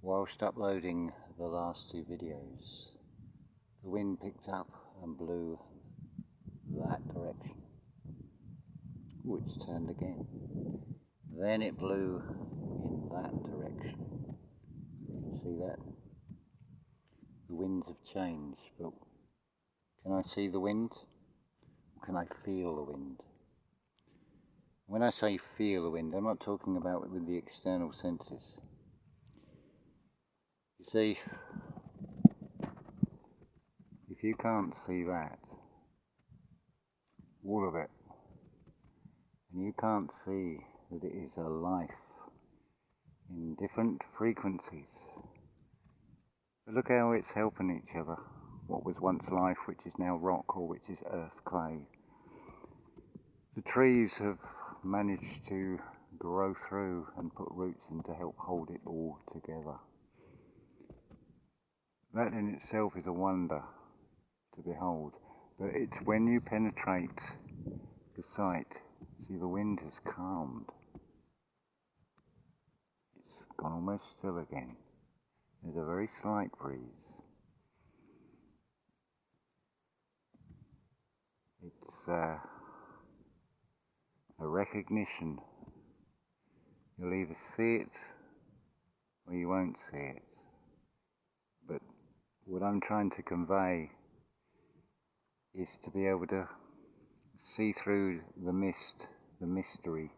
Whilst uploading the last two videos, the wind picked up and blew that direction. Ooh, it's turned again. Then it blew in that direction. You can see that? The winds have changed, but can I see the wind? Or can I feel the wind? When I say feel the wind, I'm not talking about it with the external senses. You see, if you can't see that, all of it, and you can't see that it is a life in different frequencies, but look how it's helping each other. What was once life, which is now rock, or which is earth, clay. The trees have managed to grow through and put roots in to help hold it all together. That in itself is a wonder to behold, but it's when you penetrate the sight. See, the wind has calmed. It's gone almost still again. There's a very slight breeze. It's a recognition. You'll either see it or you won't see it. But what I'm trying to convey is to be able to see through the mist, the mystery.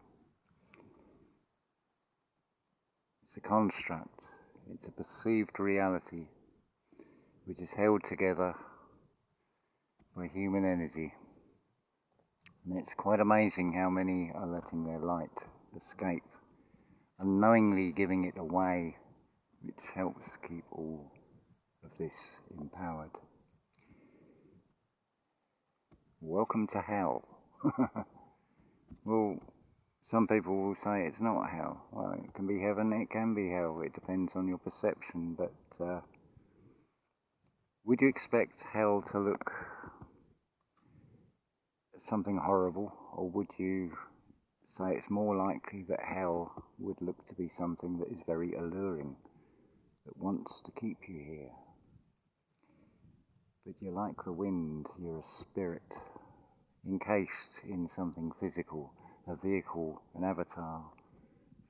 It's a construct. It's a perceived reality which is held together by human energy. And it's quite amazing how many are letting their light escape, unknowingly giving it away, which helps keep all of this empowered. Welcome to hell. Well, some people will say it's not hell. Well, it can be heaven, it can be hell. It depends on your perception, but would you expect hell to look something horrible, or would you say it's more likely that hell would look to be something that is very alluring, that wants to keep you here? But you're like the wind, you're a spirit, encased in something physical, a vehicle, an avatar,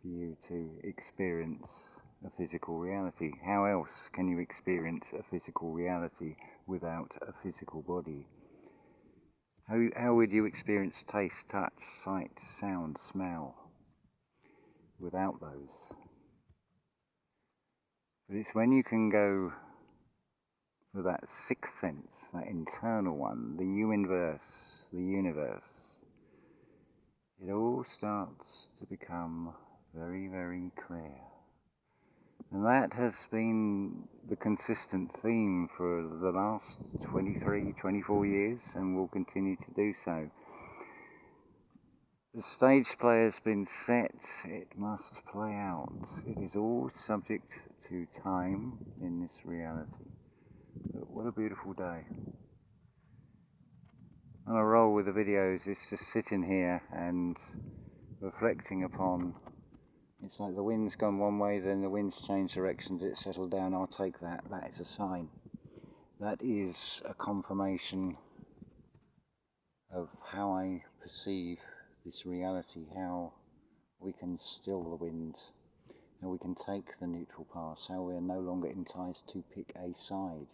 for you to experience a physical reality. How else can you experience a physical reality without a physical body? How would you experience taste, touch, sight, sound, smell without those? But it's when you can go for that sixth sense, that internal one, the universe, it all starts to become very, very clear. And that has been the consistent theme for the last 23, 24 years, and will continue to do so. The stage play has been set, it must play out. It is all subject to time in this reality. But what a beautiful day. On a roll with the videos, it's just sitting here and reflecting upon. It's like the wind's gone one way, then the wind's changed directions, it's settled down. I'll take that. That is a sign. That is a confirmation of how I perceive this reality, how we can still the wind, how we can take the neutral path, how we are no longer enticed to pick a side.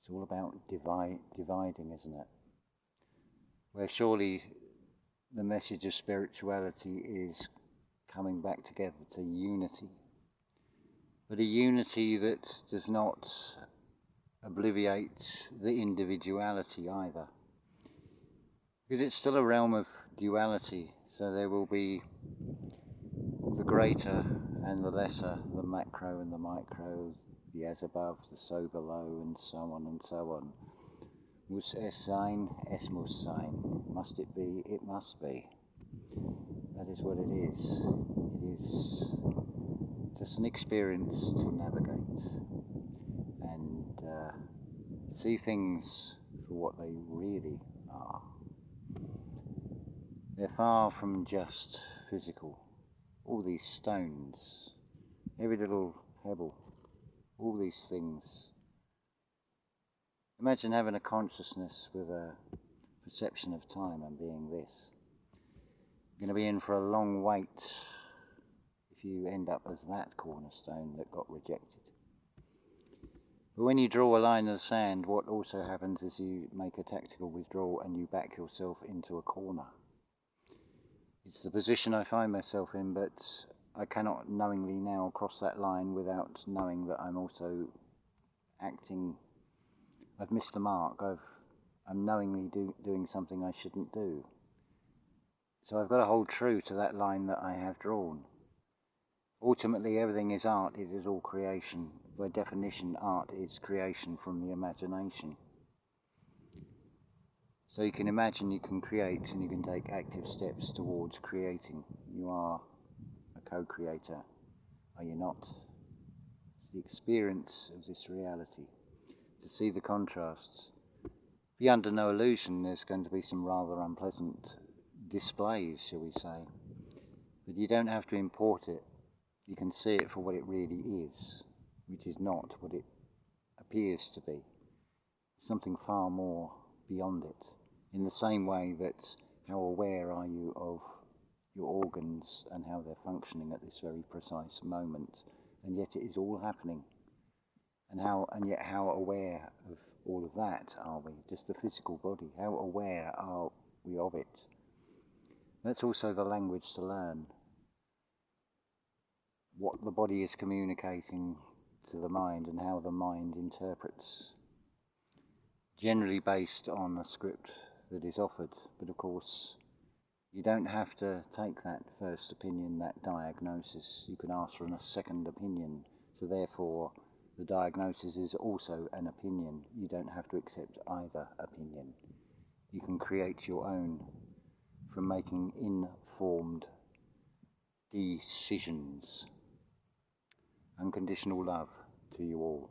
It's all about dividing, isn't it? Where surely the message of spirituality is coming back together to unity, but a unity that does not obliviate the individuality either, because it's still a realm of duality. So there will be the greater and the lesser, the macro and the micro, the as above, the so below, and so on and so on. Muss es sein, es muss sein. Must it be, it must be. That is what it is. It is just an experience to navigate and see things for what they really are. They're far from just physical. All these stones, every little pebble, all these things. Imagine having a consciousness with a perception of time and being this. You're going to be in for a long wait if you end up as that cornerstone that got rejected. But when you draw a line in the sand, what also happens is you make a tactical withdrawal and you back yourself into a corner. It's the position I find myself in, but I cannot knowingly now cross that line without knowing that I'm also acting. I've missed the mark. I'm knowingly doing something I shouldn't do. So I've got to hold true to that line that I have drawn. Ultimately, everything is art. It is all creation. By definition, art is creation from the imagination. So you can imagine, you can create, and you can take active steps towards creating. You are a co-creator, are you not? It's the experience of this reality. To see the contrasts. Be under no illusion there's going to be some rather unpleasant displays, shall we say. But you don't have to import it. You can see it for what it really is, which is not what it appears to be. Something far more beyond it. In the same way that how aware are you of your organs and how they're functioning at this very precise moment, and yet it is all happening. And yet how aware of all of that are we? Just the physical body, how aware are we of it? That's also the language to learn. What the body is communicating to the mind and how the mind interprets. Generally based on a script that is offered, but of course you don't have to take that first opinion, that diagnosis. You can ask for a second opinion, so therefore the diagnosis is also an opinion. You don't have to accept either opinion. You can create your own from making informed decisions. Unconditional love to you all.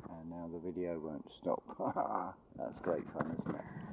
And now the video won't stop. That's great fun, isn't it?